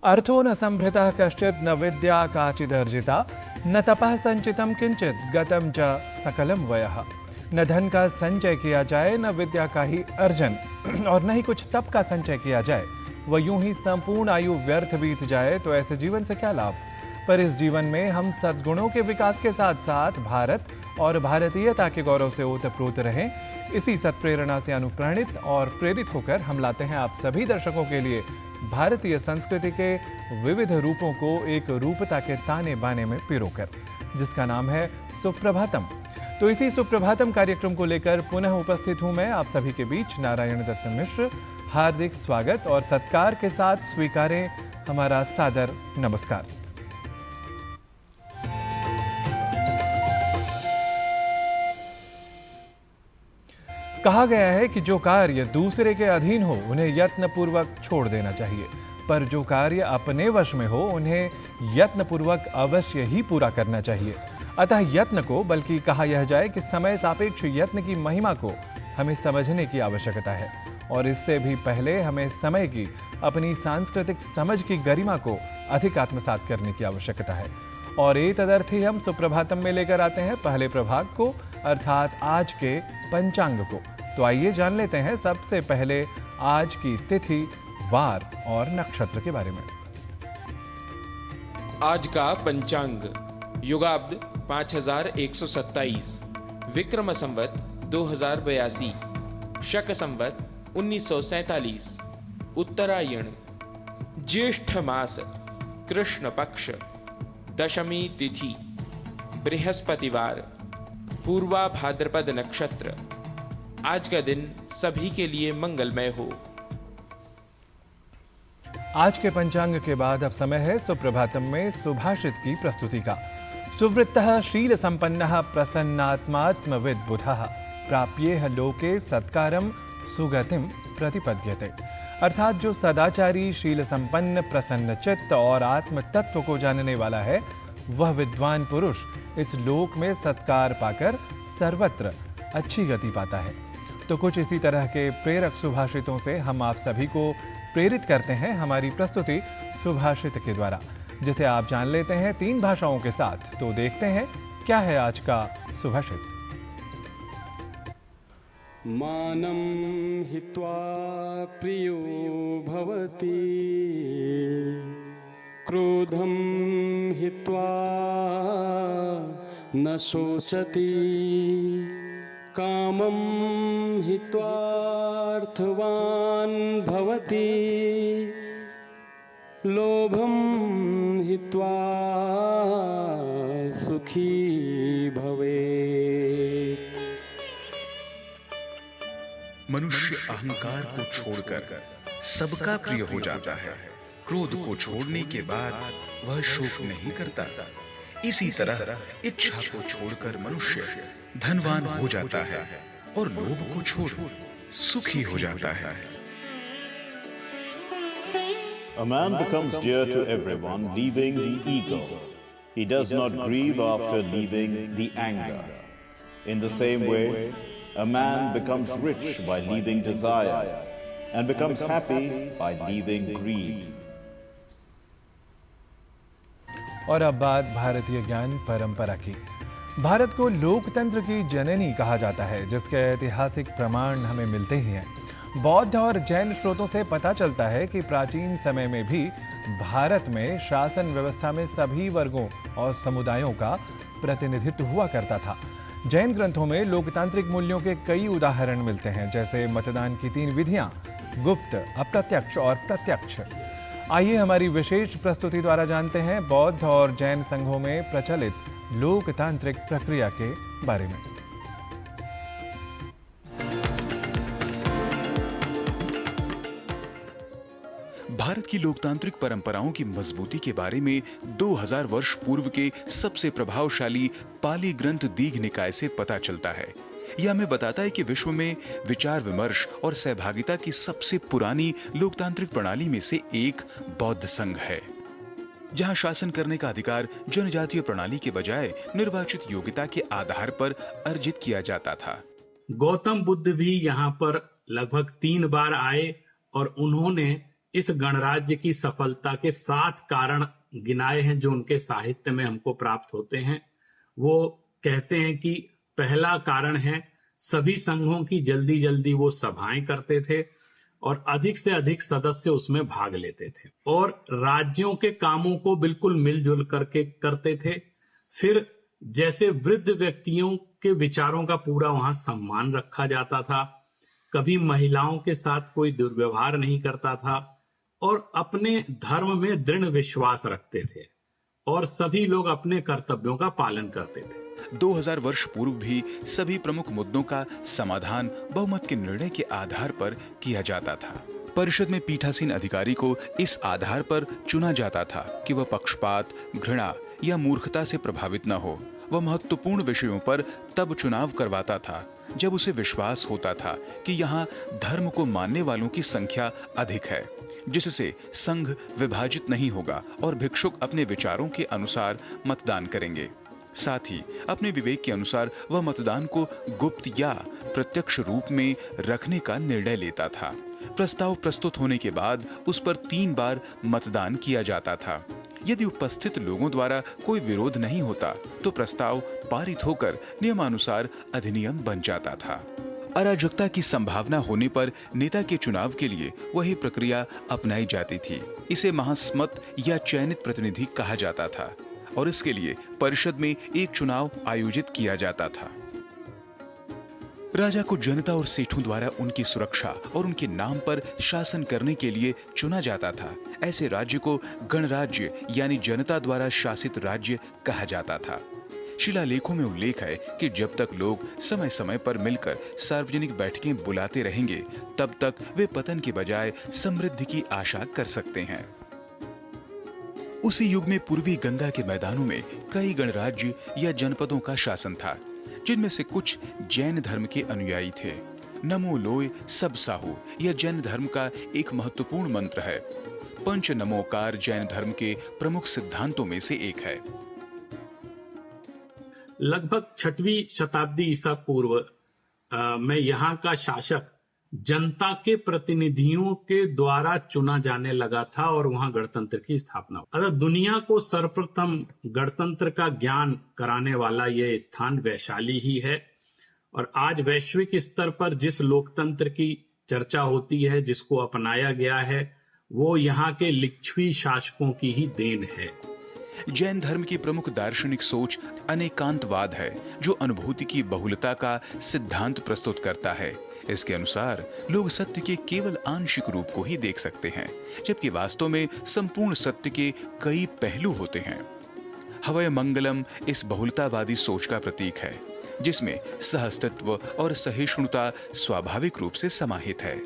अर्थो न संभृतः कश्चित् न विद्या काचिदर्जिता न तपः संचितम किंचित गतम च सकलम वयः। न धन का संचय किया जाए न विद्या का ही अर्जन और न ही कुछ तप का संचय किया जाए, वह यूं ही संपूर्ण आयु व्यर्थ बीत जाए तो ऐसे जीवन से क्या लाभ। पर इस जीवन में हम सद्गुणों के विकास के साथ साथ भारत और भारतीयता के गौरव से ओतप्रोत रहें, इसी सत्प्रेरणा से अनुप्राणित और प्रेरित होकर हम लाते हैं आप सभी दर्शकों के लिए भारतीय संस्कृति के विविध रूपों को एक रूपता के ताने बाने में पिरोकर, जिसका नाम है सुप्रभातम। तो इसी सुप्रभातम कार्यक्रम को लेकर पुनः उपस्थित हूं मैं आप सभी के बीच, नारायण दत्त मिश्र। हार्दिक स्वागत और सत्कार के साथ स्वीकारें हमारा सादर नमस्कार। कहा गया है कि जो कार्य दूसरे के अधीन हो उन्हें यत्नपूर्वक छोड़ देना चाहिए, पर जो कार्य अपने वश में हो उन्हें यत्नपूर्वक अवश्य ही पूरा करना चाहिए। अतः यत्न को, बल्कि कहा यह जाए कि समय सापेक्ष यत्न की महिमा को हमें समझने की आवश्यकता है और इससे भी पहले हमें समय की, अपनी सांस्कृतिक समझ की गरिमा को अधिक आत्मसात करने की आवश्यकता है। और ये तदर्थी हम सुप्रभातम में लेकर आते हैं पहले प्रभाग को, अर्थात आज के पंचांग को। तो आइए जान लेते हैं सबसे पहले आज की तिथि, वार और नक्षत्र के बारे में। आज का पंचांग युगाब्द 5127, विक्रम संवत 2082, शक संवत 1947, उत्तरायण, ज्येष्ठ मास, कृष्ण पक्ष, दशमी तिथि, बृहस्पतिवार, पूर्वा भाद्रपद नक्षत्र। आज का दिन सभी के लिए मंगलमय हो। आज के पंचांग के बाद अब समय है सुप्रभातम में सुभाषित की प्रस्तुति का। सुवृत्तः शील संपन्नः प्रसन्नात्मात्मविद बुधः प्राप्येह लोके सत्कारम सुगतिम प्रतिपद्यते। अर्थात जो सदाचारी, शील संपन्न, प्रसन्न चित्त और आत्म तत्व को जानने वाला है, वह विद्वान पुरुष इस लोक में सत्कार पाकर सर्वत्र अच्छी गति पाता है। तो कुछ इसी तरह के प्रेरक सुभाषितों से हम आप सभी को प्रेरित करते हैं हमारी प्रस्तुति सुभाषित के द्वारा, जिसे आप जान लेते हैं 3 भाषाओं के साथ। तो देखते हैं क्या है आज का सुभाषित। मानं हित्वा प्रियो भवति, क्रोधं हित्वा न शोचति, कामं हित्वा अर्थवान् भवति, लोभं हित्वा सुखी भवेत्। मनुष्य अहंकार को छोड़कर सबका प्रिय हो जाता है। क्रोध को छोड़ने के बाद वह शोक नहीं करता। इसी तरह इच्छा को छोड़कर मनुष्य धनवान हो जाता है और लोभ को छोड़ सुखी हो जाता है। A man becomes dear to everyone, leaving the ego. He does not grieve after leaving the anger. In the same way, a man becomes rich by leaving desire and becomes happy by leaving greed. और अब बात भारतीय ज्ञान परंपरा की। भारत को लोकतंत्र की जननी कहा जाता है, जिसके ऐतिहासिक प्रमाण हमें मिलते ही हैं। बौद्ध और जैन स्रोतों से पता चलता है कि प्राचीन समय में भी भारत में शासन व्यवस्था में सभी वर्गों और समुदायों का प्रतिनिधित्व हुआ करता था। जैन ग्रंथों में लोकतांत्रिक मूल्यों के कई उदाहरण मिलते हैं, जैसे मतदान की 3 विधियां, गुप्त, अप्रत्यक्ष और प्रत्यक्ष। आइए हमारी विशेष प्रस्तुति द्वारा जानते हैं बौद्ध और जैन संघों में प्रचलित लोकतांत्रिक प्रक्रिया के बारे में। भारत की लोकतांत्रिक परंपराओं की मजबूती के बारे में 2000 वर्ष पूर्व के सबसे प्रभावशाली पाली ग्रंथ दीघ निकाय से पता चलता है। यह हमें बताता है कि विश्व में विचार विमर्श और सहभागिता की सबसे पुरानी लोकतांत्रिक प्रणाली में से एक बौद्ध संघ है, जहां शासन करने का अधिकार जनजातीय प्रणाली के बजाय निर्वाचित योग्यता के आधार पर अर्जित किया जाता था। गौतम बुद्ध भी यहाँ पर लगभग 3 बार आए और उन्होंने इस गणराज्य की सफलता के 7 कारण गिनाए हैं जो उनके साहित्य में हमको प्राप्त होते हैं। वो कहते हैं कि पहला कारण है सभी संघों की जल्दी जल्दी वो सभाएं करते थे और अधिक से अधिक सदस्य उसमें भाग लेते थे और राज्यों के कामों को बिल्कुल मिलजुल करके करते थे। फिर जैसे वृद्ध व्यक्तियों के विचारों का पूरा वहां सम्मान रखा जाता था, कभी महिलाओं के साथ कोई दुर्व्यवहार नहीं करता था और अपने धर्म में दृढ़ विश्वास रखते थे और सभी लोग अपने कर्तव्यों का पालन करते थे। 2000 वर्ष पूर्व भी सभी प्रमुख मुद्दों का समाधान बहुमत के निर्णय के आधार पर किया जाता था। परिषद में पीठासीन अधिकारी को इस आधार पर चुना जाता था कि वह पक्षपात, घृणा या मूर्खता से प्रभावित न हो। वह महत्वपूर्ण विषयों पर तब चुनाव करवाता था जब उसे विश्वास होता था कि यहाँ धर्म को मानने वालों की संख्या अधिक है, जिससे संघ विभाजित नहीं होगा और भिक्षुक अपने विचारों के अनुसार मतदान करेंगे। साथ ही अपने विवेक के अनुसार वह मतदान को गुप्त या प्रत्यक्ष रूप में रखने का निर्णय लेता था। प्रस्ताव प्रस्तुत होने के बाद उस पर 3 बार मतदान किया जाता था। यदि उपस्थित लोगों द्वारा कोई विरोध नहीं होता तो प्रस्ताव पारित होकर नियमानुसार अधिनियम बन जाता था। अराजकता की संभावना होने पर नेता के चुनाव के लिए वही प्रक्रिया अपनाई जाती थी। इसे महास्मत या चयनित प्रतिनिधि कहा जाता था और इसके लिए परिषद में एक चुनाव आयोजित किया जाता था। राजा को जनता और सेठों द्वारा उनकी सुरक्षा और उनके नाम पर शासन करने के लिए चुना जाता था। ऐसे राज्य को गणराज्य यानी जनता द्वारा शासित राज्य कहा जाता था। शिलालेखों में उल्लेख है कि जब तक लोग समय समय पर मिलकर सार्वजनिक बैठकें बुलाते रहेंगे तब तक वे पतन के बजाय समृद्धि की आशा कर सकते हैं। उसी युग में पूर्वी गंगा के मैदानों में कई गणराज्य या जनपदों का शासन था, जिनमें से कुछ जैन धर्म के अनुयायी थे। नमो लोय सब साहू यह जैन धर्म का एक महत्वपूर्ण मंत्र है। पंच नमोकार जैन धर्म के प्रमुख सिद्धांतों में से एक है। लगभग 6वीं शताब्दी ईसा पूर्व में यहाँ का शासक जनता के प्रतिनिधियों के द्वारा चुना जाने लगा था और वहां गणतंत्र की स्थापना हुई। अगर दुनिया को सर्वप्रथम गणतंत्र का ज्ञान कराने वाला यह स्थान वैशाली ही है और आज वैश्विक स्तर पर जिस लोकतंत्र की चर्चा होती है, जिसको अपनाया गया है, वो यहाँ के लिच्छवी शासकों की ही देन है। जैन धर्म की प्रमुख दार्शनिक सोच अनेकांतवाद है, जो अनुभूति की बहुलता का सिद्धांत प्रस्तुत करता है। इसके अनुसार लोग सत्य के केवल आंशिक रूप को ही देख सकते हैं, जबकि वास्तव में संपूर्ण सत्य के कई पहलू होते हैं। हवय मंगलम इस बहुलतावादी सोच का प्रतीक है, जिसमें सहअस्तित्व और सहिष्णुता स्वाभाविक रूप से समाहित है।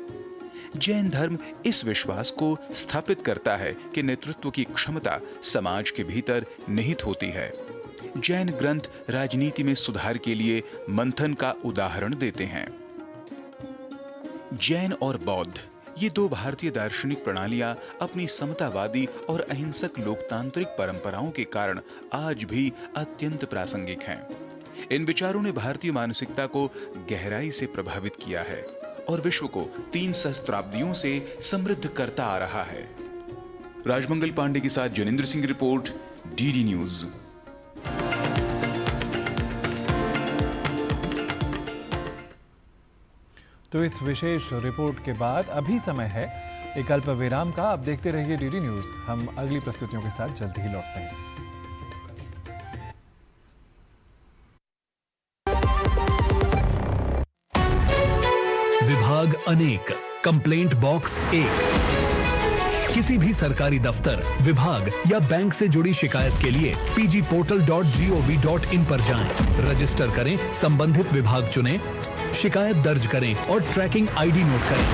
जैन धर्म इस विश्वास को स्थापित करता है कि नेतृत्व की क्षमता समाज के भीतर निहित होती है। जैन ग्रंथ राजनीति में सुधार के लिए मंथन का उदाहरण देते हैं। जैन और बौद्ध ये 2 भारतीय दार्शनिक प्रणालियां अपनी समतावादी और अहिंसक लोकतांत्रिक परंपराओं के कारण आज भी अत्यंत प्रासंगिक हैं। इन विचारों ने भारतीय मानसिकता को गहराई से प्रभावित किया है और विश्व को 3 सहस्त्राब्दियों से समृद्ध करता आ रहा है। राजमंगल पांडे के साथ Janendra Singh report, DD news. तो इस विशेष रिपोर्ट के बाद अभी समय है एक अल्प विराम का। अब देखते रहिए डीडी न्यूज। हम अगली प्रस्तुतियों के साथ जल्द ही लौटते हैं। विभाग अनेक, कंप्लेंट बॉक्स 1। किसी भी सरकारी दफ्तर, विभाग या बैंक से जुड़ी शिकायत के लिए pgportal.gov.in पर जाएं, रजिस्टर करें, संबंधित विभाग चुनें, शिकायत दर्ज करें और ट्रैकिंग आईडी नोट करें।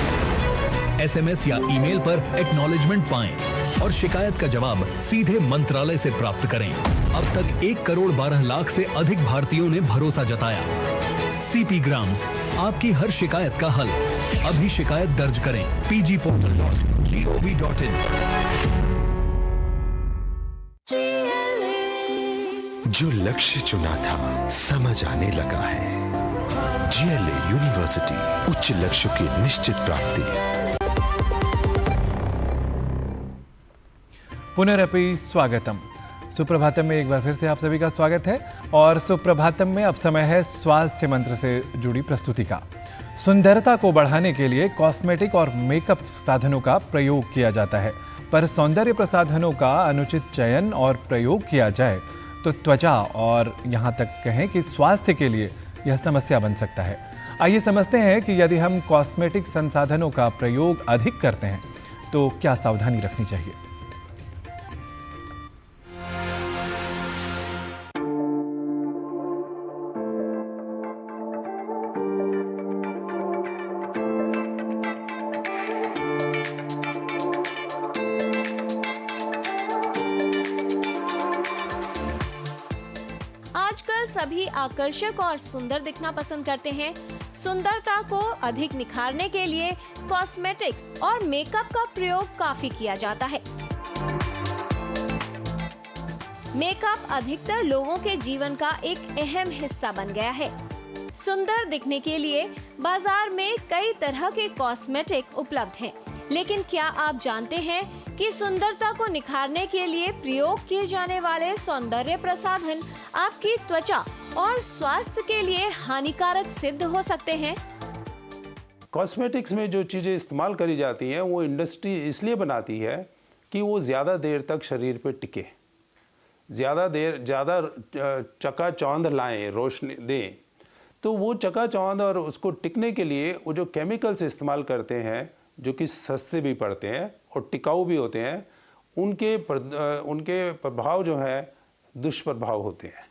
एसएमएस या ईमेल पर एक्नॉलेजमेंट पाएं और शिकायत का जवाब सीधे मंत्रालय से प्राप्त करें। अब तक 1 करोड़ 12 लाख से अधिक भारतीयों ने भरोसा जताया। सीपी ग्राम्स, आपकी हर शिकायत का हल। अभी शिकायत दर्ज करें pgportal.gov.in। जो लक्ष्य चुना था समझ आने लगा है। GLA यूनिवर्सिटी, उच्च लक्ष्य की निश्चित प्राप्ति। पुनरपि स्वागतम। सुप्रभातम में एक बार फिर से आप सभी का स्वागत है और सुप्रभातम में अब समय है स्वास्थ्य मंत्र से जुड़ी प्रस्तुति का। सुंदरता को बढ़ाने के लिए कॉस्मेटिक और मेकअप साधनों का प्रयोग किया जाता है, पर सौंदर्य प्रसाधनों का अनुचित चयन और प्रयोग किया जाए तो त्वचा और यहाँ तक कहें कि स्वास्थ्य के लिए यह समस्या बन सकता है। आइए समझते हैं कि यदि हम कॉस्मेटिक संसाधनों का प्रयोग अधिक करते हैं तो क्या सावधानी रखनी चाहिए। आजकल सभी आकर्षक और सुंदर दिखना पसंद करते हैं। सुंदरता को अधिक निखारने के लिए कॉस्मेटिक्स और मेकअप का प्रयोग काफी किया जाता है। मेकअप अधिकतर लोगों के जीवन का एक अहम हिस्सा बन गया है। सुंदर दिखने के लिए बाजार में कई तरह के कॉस्मेटिक उपलब्ध हैं, लेकिन क्या आप जानते हैं कि सुंदरता को निखारने के लिए प्रयोग किए जाने वाले सौंदर्य प्रसाधन आपकी त्वचा और स्वास्थ्य के लिए हानिकारक सिद्ध हो सकते हैं। कॉस्मेटिक्स में जो चीज़ें इस्तेमाल करी जाती हैं वो इंडस्ट्री इसलिए बनाती है कि वो ज़्यादा देर तक शरीर पे टिके, ज़्यादा चकाचौंध लाएं, रोशनी दें। तो वो चकाचौंध और उसको टिकने के लिए वो जो केमिकल्स इस्तेमाल करते हैं, जो कि सस्ते भी पड़ते हैं और टिकाऊ भी होते हैं, उनके प्रभाव जो है दुष्प्रभाव होते हैं।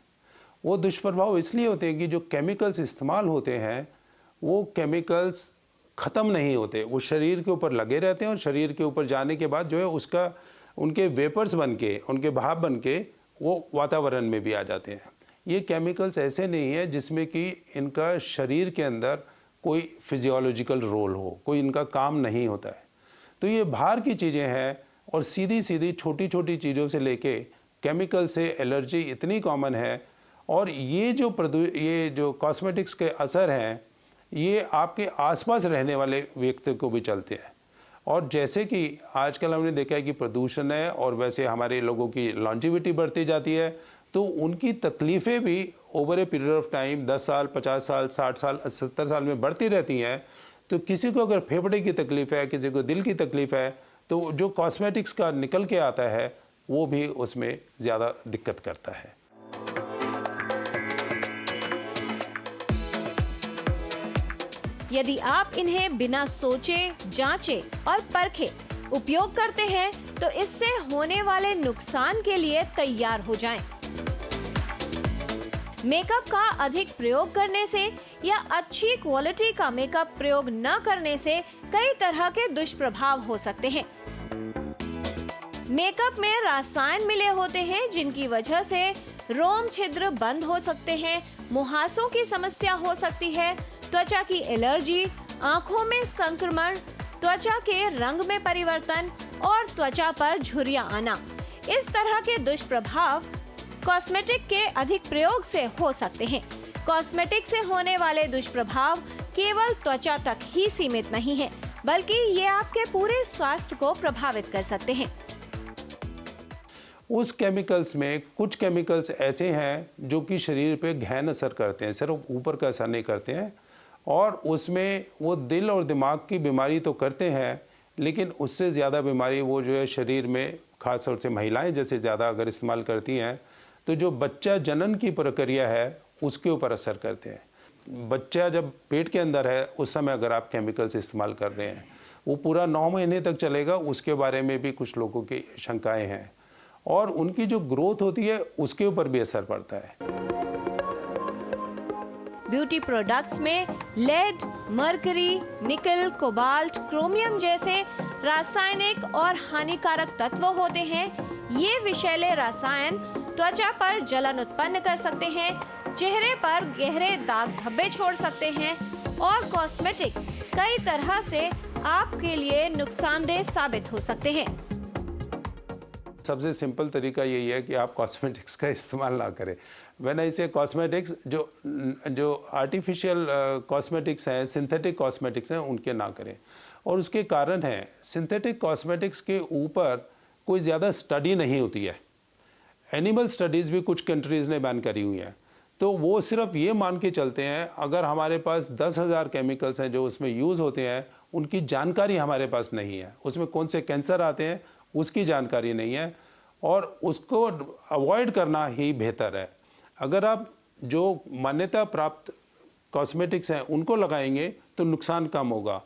वो दुष्प्रभाव इसलिए होते हैं कि जो केमिकल्स इस्तेमाल होते हैं वो केमिकल्स ख़त्म नहीं होते, वो शरीर के ऊपर लगे रहते हैं और शरीर के ऊपर जाने के बाद जो है उसका उनके वेपर्स बन के, उनके भाप बन के वो वातावरण में भी आ जाते हैं। ये केमिकल्स ऐसे नहीं है जिसमें कि इनका शरीर के अंदर कोई फिजियोलॉजिकल रोल हो, कोई इनका काम नहीं होता है। तो ये बाहर की चीज़ें हैं और सीधी सीधी छोटी छोटी चीज़ों से लेके केमिकल से एलर्जी इतनी कॉमन है। और ये जो कॉस्मेटिक्स के असर हैं ये आपके आसपास रहने वाले व्यक्ति को भी चलते हैं। और जैसे कि आजकल हमने देखा है कि प्रदूषण है और वैसे हमारे लोगों की लॉन्जिविटी बढ़ती जाती है, तो उनकी तकलीफ़ें भी over a period of time 10 साल, 50 साल, 60 साल, 70 साल में बढ़ती रहती हैं। तो किसी को अगर फेफड़े की तकलीफ़ है, किसी को दिल की तकलीफ़ है, तो जो कॉस्मेटिक्स का निकल के आता है वो भी उसमें ज़्यादा दिक्कत करता है। यदि आप इन्हें बिना सोचे, जांचे और परखे उपयोग करते हैं तो इससे होने वाले नुकसान के लिए तैयार हो जाएं। मेकअप का अधिक प्रयोग करने से या अच्छी क्वालिटी का मेकअप प्रयोग न करने से कई तरह के दुष्प्रभाव हो सकते हैं। मेकअप में रसायन मिले होते हैं जिनकी वजह से रोम छिद्र बंद हो सकते हैं, मुहासों की समस्या हो सकती है, त्वचा की एलर्जी, आंखों में संक्रमण, त्वचा के रंग में परिवर्तन और त्वचा पर झुर्रियां आना। इस तरह के दुष्प्रभाव कॉस्मेटिक के अधिक प्रयोग से हो सकते हैं। कॉस्मेटिक से होने वाले दुष्प्रभाव केवल त्वचा तक ही सीमित नहीं है, बल्कि ये आपके पूरे स्वास्थ्य को प्रभावित कर सकते हैं। उस केमिकल्स में कुछ केमिकल्स ऐसे हैं जो कि शरीर पे गहन असर करते हैं, सिर्फ ऊपर का असर नहीं करते हैं। और उसमें वो दिल और दिमाग की बीमारी तो करते हैं, लेकिन उससे ज़्यादा बीमारी वो जो है शरीर में, ख़ास तौर से महिलाएं जैसे ज़्यादा अगर इस्तेमाल करती हैं तो जो बच्चा जनन की प्रक्रिया है उसके ऊपर असर करते हैं। बच्चा जब पेट के अंदर है उस समय अगर आप केमिकल्स इस्तेमाल कर रहे हैं, वो पूरा 9 महीने तक चलेगा, उसके बारे में भी कुछ लोगों की शंकाएं हैं। और उनकी जो ग्रोथ होती है उसके ऊपर भी असर पड़ता है। ब्यूटी प्रोडक्ट्स में लेड, मर्करी, निकल, कोबाल्ट, क्रोमियम जैसे रासायनिक और हानिकारक तत्व होते हैं। ये विषैले रसायन त्वचा पर जलन उत्पन्न कर सकते हैं, चेहरे पर गहरे दाग धब्बे छोड़ सकते हैं और कॉस्मेटिक कई तरह से आपके लिए नुकसानदेह साबित हो सकते हैं। सबसे सिंपल तरीका यही है कि आप कॉस्मेटिक्स का इस्तेमाल ना करें। वैन आई से कॉस्मेटिक्स, जो आर्टिफिशियल कॉस्मेटिक्स हैं, सिंथेटिक कॉस्मेटिक्स हैं, उनके ना करें। और उसके कारण है सिंथेटिक कॉस्मेटिक्स के ऊपर कोई ज़्यादा स्टडी नहीं होती है। एनिमल स्टडीज़ भी कुछ कंट्रीज़ ने बैन करी हुई हैं, तो वो सिर्फ ये मान के चलते हैं अगर हमारे पास 10,000 केमिकल्स हैं जो उसमें यूज़ होते हैं, उनकी जानकारी हमारे पास नहीं है, उसमें कौन से कैंसर आते हैं उसकी जानकारी नहीं है, और उसको अवॉइड करना ही बेहतर है। अगर आप जो मान्यता प्राप्त कॉस्मेटिक्स हैं उनको लगाएंगे तो नुकसान कम होगा।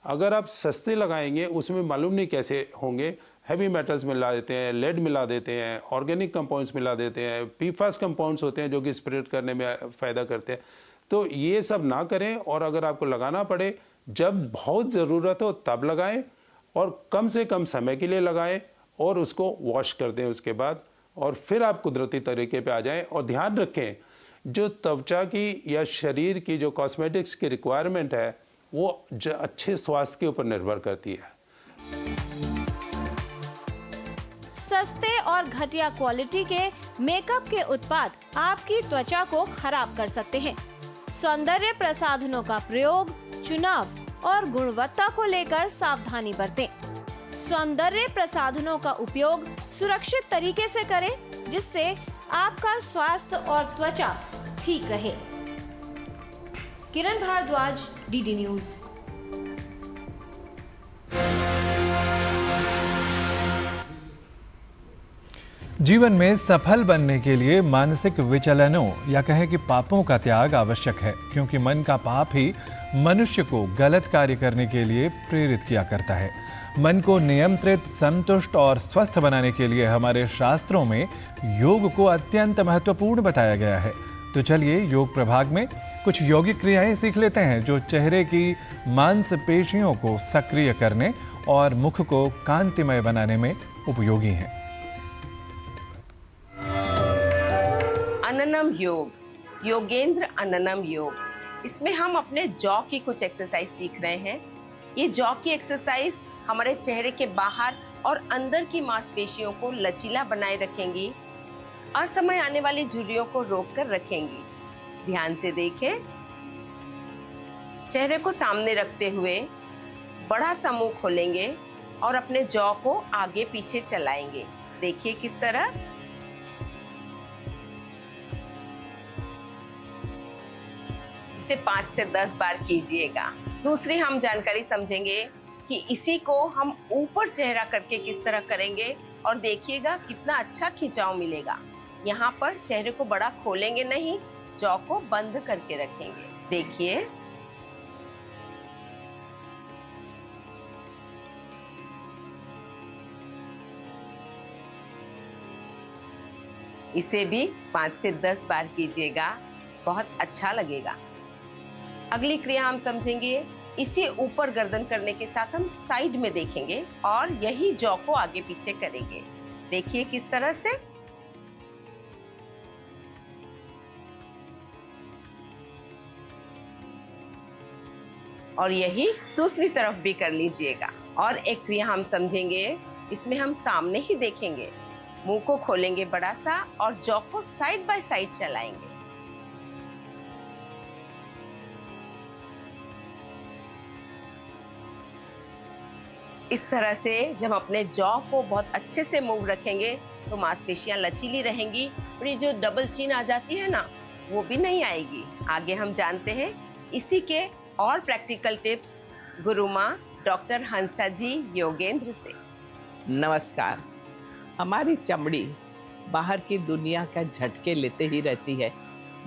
अगर आप सस्ते लगाएंगे उसमें मालूम नहीं कैसे होंगे, हैवी मेटल्स मिला देते हैं, लेड मिला देते हैं, ऑर्गेनिक कंपाउंड्स मिला देते हैं, पीफास कंपाउंड्स होते हैं जो कि स्प्रेड करने में फ़ायदा करते हैं। तो ये सब ना करें, और अगर आपको लगाना पड़े जब बहुत ज़रूरत हो तब लगाएं, और कम से कम समय के लिए लगाएं, और उसको वॉश कर दें उसके बाद, और फिर आप कुदरती तरीके पे आ जाएं। और ध्यान रखें जो त्वचा की या शरीर की जो कॉस्मेटिक्स की रिक्वायरमेंट है वो अच्छे स्वास्थ्य के ऊपर निर्भर करती है। सस्ते और घटिया क्वालिटी के मेकअप के उत्पाद आपकी त्वचा को खराब कर सकते हैं। सौंदर्य प्रसाधनों का प्रयोग, चुनाव और गुणवत्ता को लेकर सावधानी बरतें। सौंदर्य प्रसाधनों का उपयोग सुरक्षित तरीके से करें जिससे आपका स्वास्थ्य और त्वचा ठीक रहे। किरण भारद्वाज, डीडी न्यूज। जीवन में सफल बनने के लिए मानसिक विचलनों या कहें कि पापों का त्याग आवश्यक है, क्योंकि मन का पाप ही मनुष्य को गलत कार्य करने के लिए प्रेरित किया करता है। मन को नियंत्रित, संतुष्ट और स्वस्थ बनाने के लिए हमारे शास्त्रों में योग को अत्यंत महत्वपूर्ण बताया गया है। तो चलिए योग प्रभाग में कुछ योगिक क्रियाएं सीख लेते हैं जो चेहरे की मांसपेशियों को सक्रिय करने और मुख को कांतिमय बनाने में उपयोगी हैं। अननम योग, योगेंद्र अननम योग। इसमें हम अपने जॉ की कुछ एक्सरसाइज सीख रहे हैं। ये जॉ की एक्सरसाइज हमारे चेहरे के बाहर और अंदर की मांसपेशियों को लचीला बनाए रखेंगी, असमय आने वाली झुर्रियों को रोककर रखेंगी। ध्यान से देखें। चेहरे को सामने रखते हुए बड़ा सा मुंह खोलेंगे और अपने जॉ को आगे पीछे चलाएंगे। देखिए किस तरह। इसे 5 से 10 बार कीजिएगा। दूसरी हम जानकारी समझेंगे कि इसी को हम ऊपर चेहरा करके किस तरह करेंगे, और देखिएगा कितना अच्छा खिंचाव मिलेगा। यहाँ पर चेहरे को बड़ा खोलेंगे नहीं, जॉ को बंद करके रखेंगे। देखिए। इसे भी 5 से 10 बार कीजिएगा, बहुत अच्छा लगेगा। अगली क्रिया हम समझेंगे, इसे ऊपर गर्दन करने के साथ हम साइड में देखेंगे और यही जॉ को आगे पीछे करेंगे। देखिए किस तरह से। और यही दूसरी तरफ भी कर लीजिएगा। और एक क्रिया हम समझेंगे, इसमें हम सामने ही देखेंगे, मुंह को खोलेंगे बड़ा सा और जॉ को साइड बाय साइड चलाएंगे। इस तरह से जब अपने जॉ को बहुत अच्छे से मूव रखेंगे तो मांसपेशियां लचीली रहेंगी, और ये जो डबल चिन आ जाती है ना, वो भी नहीं आएगी। आगे हम जानते हैं इसी के और प्रैक्टिकल टिप्स गुरु माँ डॉक्टर हंसा जी योगेंद्र से। नमस्कार। हमारी चमड़ी बाहर की दुनिया का झटके लेते ही रहती है।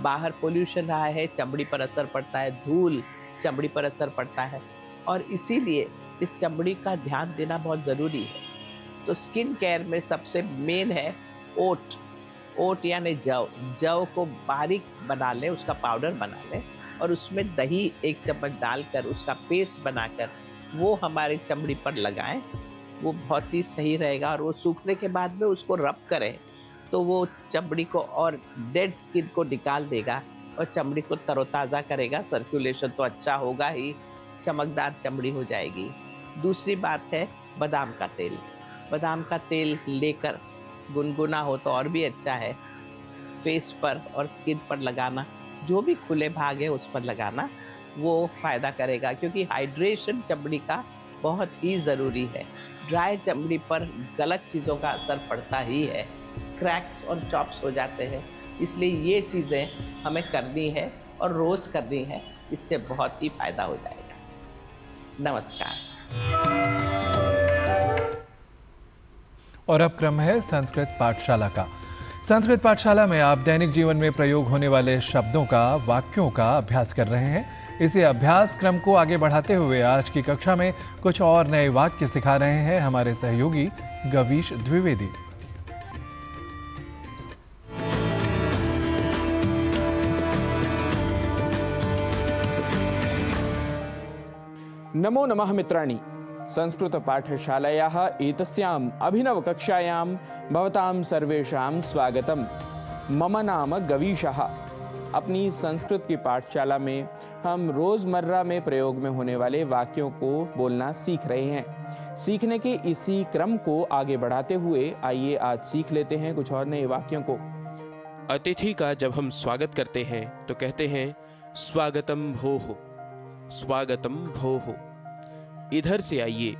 बाहर पोल्यूशन रहा है, चमड़ी पर असर पड़ता है, धूल चमड़ी पर असर पड़ता है, और इसीलिए इस चमड़ी का ध्यान देना बहुत ज़रूरी है। तो स्किन केयर में सबसे मेन है ओट। ओट यानी जव को बारीक बना लें, उसका पाउडर बना लें और उसमें दही 1 चम्मच डालकर उसका पेस्ट बनाकर वो हमारे चमड़ी पर लगाएं। वो बहुत ही सही रहेगा, और वो सूखने के बाद में उसको रब करें तो वो चमड़ी को और डेड स्किन को निकाल देगा और चमड़ी को तरोताज़ा करेगा। सर्कुलेशन तो अच्छा होगा ही, चमकदार चमड़ी हो जाएगी। दूसरी बात है बादाम का तेल। बादाम का तेल लेकर गुनगुना हो तो और भी अच्छा है। फेस पर और स्किन पर लगाना, जो भी खुले भाग है उस पर लगाना, वो फ़ायदा करेगा, क्योंकि हाइड्रेशन चमड़ी का बहुत ही ज़रूरी है। ड्राई चमड़ी पर गलत चीज़ों का असर पड़ता ही है, क्रैक्स और चॉप्स हो जाते हैं। इसलिए ये चीज़ें हमें करनी है और रोज़ करनी है, इससे बहुत ही फायदा हो जाएगा। नमस्कार। और अब क्रम है संस्कृत पाठशाला का। संस्कृत पाठशाला में आप दैनिक जीवन में प्रयोग होने वाले शब्दों का, वाक्यों का अभ्यास कर रहे हैं। इसी अभ्यास क्रम को आगे बढ़ाते हुए आज की कक्षा में कुछ और नए वाक्य सिखा रहे हैं हमारे सहयोगी गवीश द्विवेदी। नमो नमः मित्राणि। संस्कृतपाठशालायाः एतस्याम् अभिनवकक्षायां भवतां सर्वेषां स्वागतम्। मम नाम गवीशः। अपनी संस्कृत की पाठशाला में हम रोज़मर्रा में प्रयोग में होने वाले वाक्यों को बोलना सीख रहे हैं। सीखने के इसी क्रम को आगे बढ़ाते हुए आइए आज सीख लेते हैं कुछ और नए वाक्यों को। अतिथि का जब हम स्वागत करते हैं तो कहते हैं स्वागतम भोः, स्वागतम भोः। इधर से आइए,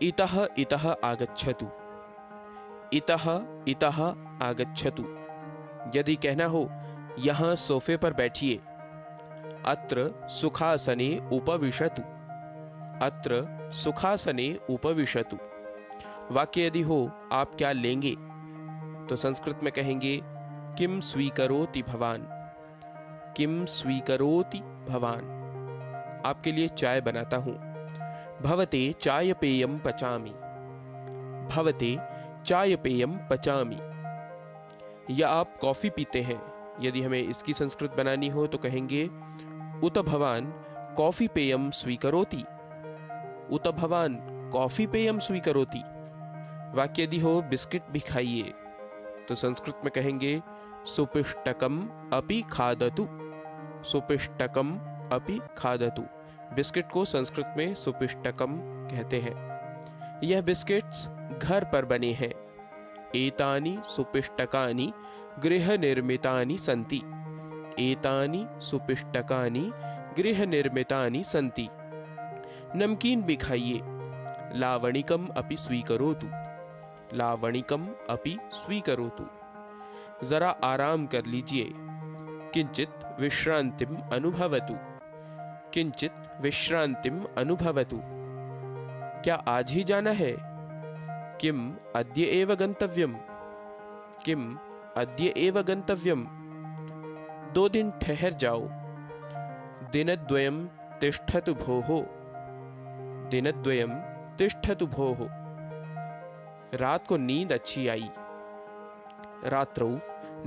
इतः इतः आगच्छतु, इतः इतः आगच्छतु। यदि कहना हो यहाँ सोफे पर बैठिए, अत्र सुखासने उपविशतु, अत्र सुखासने उपविशतु। वाक्य यदि हो आप क्या लेंगे तो संस्कृत में कहेंगे किम स्वीकरोति भवान, किम स्वीकरोति भवान। आपके लिए चाय बनाता हूं। भवते चाय पेयम पचामि, भवते चाय पेयम पचामि। या आप कॉफी पीते हैं, यदि हमें इसकी संस्कृत बनानी हो तो कहेंगे उत भवान कॉफी पेयम स्वीकरोति, उत भवान कॉफी पेयम स्वीकरोति। वाक्य यदि हो बिस्किट भी खाइए तो संस्कृत में कहेंगे सुपिष्टकम अपि खादतु, सुपिष्टकम अपि खादतु। बिस्किट को संस्कृत में सुपिष्टकम कहते हैं। यह बिस्किट्स घर पर बने हैं। एतानि सुपिष्टकानि गृह निर्मितानि सन्ति, एतानि सुपिष्टकानि गृह निर्मितानि सन्ति। नमकीन भी खाइए, लावणिकम अपि स्वीकरोतु, लावणिकम अपि स्वीकरोतु। जरा आराम कर लीजिए, किंचित विश्रांतिम अनुभवतु, किंचित विश्रांतिम अनुभवतु। क्या आज ही जाना है? किम अद्य एव गंतव्यम, किम अद्य एव गंतव्यम। 2 दिन ठहर जाओ। दिनद्वयम तिष्ठतु भोः, दिनद्वयम तिष्ठतु भोः। रात को नींद अच्छी आई। रात्रौ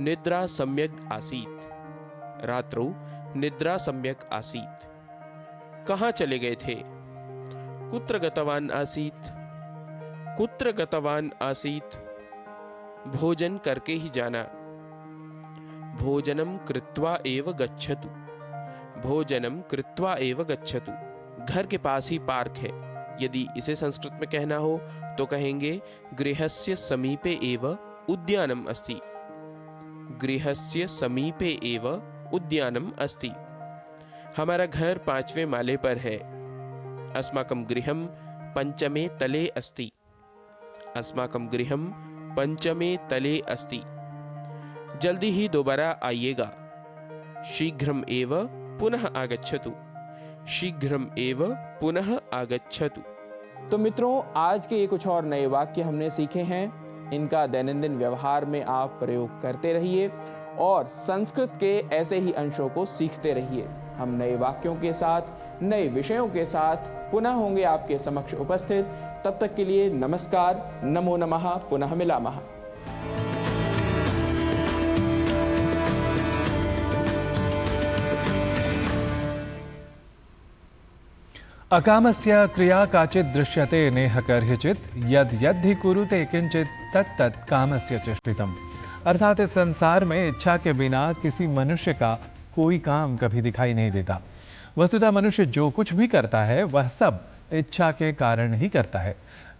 निद्रा सम्यक् आसीत्, रात्रौ निद्रा सम्यक् आसीत्। कहाँ चले गए थे? कुत्र गतवान आसीत्, कुत्र गतवान आसीत्। भोजन करके ही जाना। भोजनम कृत्वा एव गच्छतु, भोजनम कृत्वा एव गच्छतु। घर के पास ही पार्क है। यदि इसे संस्कृत में कहना हो तो कहेंगे गृहस्य समीपे एव उद्यानम अस्ति, गृहस्य समीपे एव उद्यानम अस्ति। हमारा घर 5वें माले पर है। अस्माकं गृहं 5मे तले अस्ति, अस्माकं गृहं 5मे तले अस्ति। जल्दी ही दोबारा आइएगा। शीघ्रम एव पुनः आगच्छतु, शीघ्रम एव पुनः आगच्छतु। तो मित्रों, आज के ये कुछ और नए वाक्य हमने सीखे हैं। इनका दैनंदिन व्यवहार में आप प्रयोग करते रहिए और संस्कृत के ऐसे ही अंशों को सीखते रहिए। हम नए वाक्यों के साथ, नए विषयों के साथ पुनः होंगे आपके समक्ष उपस्थित। तब तक के लिए नमस्कार, नमो नमः, पुनः मिलामः। अकामस्य क्रिया काचित् दृश्यते नेह कर्हिचित्, यद् यद्धि कुरुते किंचित तत् तत् कामस्य चेष्टितम्। अर्थात इस संसार में इच्छा के बिना किसी मनुष्य का कोई काम कभी दिखाई नहीं देता। वस्तुतः मनुष्य जो कुछ भी करता है वह सब इच्छा के कारण ही करता है।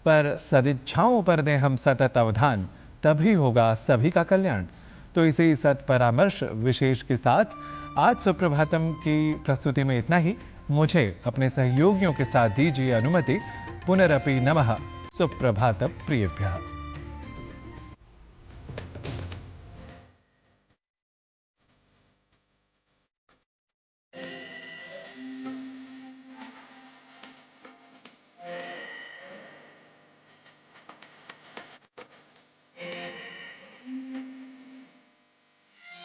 पर सदिच्छाओं पर दें हम सतत अवधान, तभी होगा सभी का कल्याण। तो इसी सत परामर्श विशेष के साथ आज सुप्रभातम की प्रस्तुति में इतना ही। मुझे अपने सहयोगियों के साथ दीजिए अनुमति। पुनरपि नमः। सुप्रभात प्रियेभ्यः।